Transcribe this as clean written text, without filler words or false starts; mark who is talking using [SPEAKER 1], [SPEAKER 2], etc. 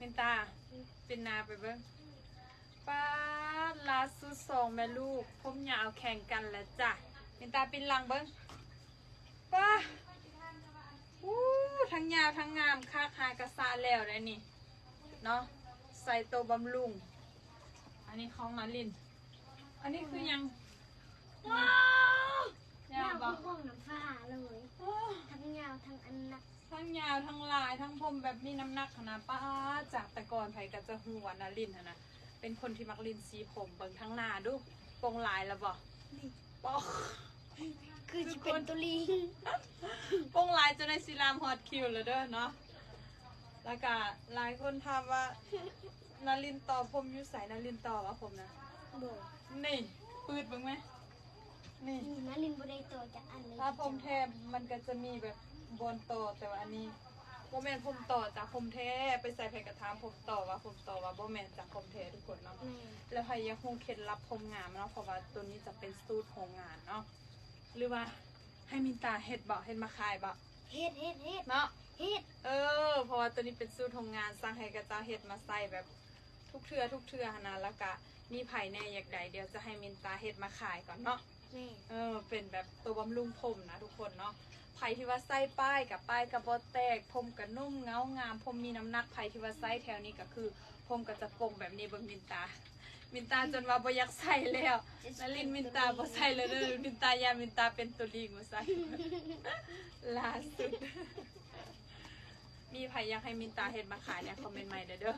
[SPEAKER 1] มินตาเป็นนาไปเบิ้งป้าลาสุดสองแม่ลูกผมยาวแข่งกันแล้วจ้ะมินตาเป็นหลังเบิ้งป้าทั้งยาวทั้งงามค่าคายกระซาแล้วเลยนี่เนาะใส่ตัวบำรุงอันนี้ของนาลินอันนี้คือยังว้าวยาวบอก
[SPEAKER 2] ห้องน้ำฟ้าเลยทั้งยาวทั้งอันหนัก
[SPEAKER 1] ทั้งยาวทั้งลายทั้งผมแบบมีน้ำหนักขนาดป้าจากแต่ก่อนไผก็จะหัวนาลินนะเป็นคนที่มักลินสีผมเบิ่งทั้งหน้าดูโปรงลายแล้วบอกบอก
[SPEAKER 2] คือจะเป็นตัวลิง
[SPEAKER 1] โปรงลายจนในศิลามฮอตคิวเลยเด้อเนาะแล้วก็หลายคนถามว่านาลินต่อผมอยู่ใส่นาลินต่อว่าผมนะ
[SPEAKER 2] โบ
[SPEAKER 1] นี่ปืดเบิ่งไหมนี่
[SPEAKER 2] นาลินบได้ตัวจากอันเลย
[SPEAKER 1] ถ้าผมแทบมันก็จะมีแบบบนต่อแต่ว่าอันนี้โบแมนผมต่อจากผมแท้ไปใส่แผ่นกระทามผมต่อว่าโบแมนจากผมแท้ทุกคนเนาะแล้วพยายามคงเคล็ดลับผมงามเนาะเพราะว่าตัวนี้จะเป็นสูตรโรงงานเนาะหรือว่าให้มินตาเฮ็ดบ่เฮ็ดมาขายบ่
[SPEAKER 2] เฮ็ด
[SPEAKER 1] เนาะ
[SPEAKER 2] เฮ็ด
[SPEAKER 1] เพราะว่าตัวนี้เป็นสูตรโรงงานสร้างให้กระเจ้าเฮ็ดมาใส่แบบทุกเทื่อหนนะแล้วก็มีไผแน่อยากใดเดี๋ยวจะให้มินตาเฮ็ดมาขายก่อนเนาะ
[SPEAKER 2] แม่
[SPEAKER 1] เป็นแบบตัวบำรุงผมนะทุกคนเนาะไผ่ที่ว่าไส้ป้ายกับโบแตกผมกับนุ่มเงางามผมมีน้ำหนักไผ่ที่ว่าไส้แถวนี้ก็คือผมก็จะโป่งแบบนี้เบิ่งมินตาจนว่าบ่อยากใส่แล้วนาลินมินตาบ่ใส่เลยเด้อมินตายามินตาเป็นตัวลิงบ่ใส่ ล่าสุดมีไผ่อยากให้มินตาเฮ็ดมาขายเนี่ยคอมเมนต์ใหม่เด้อ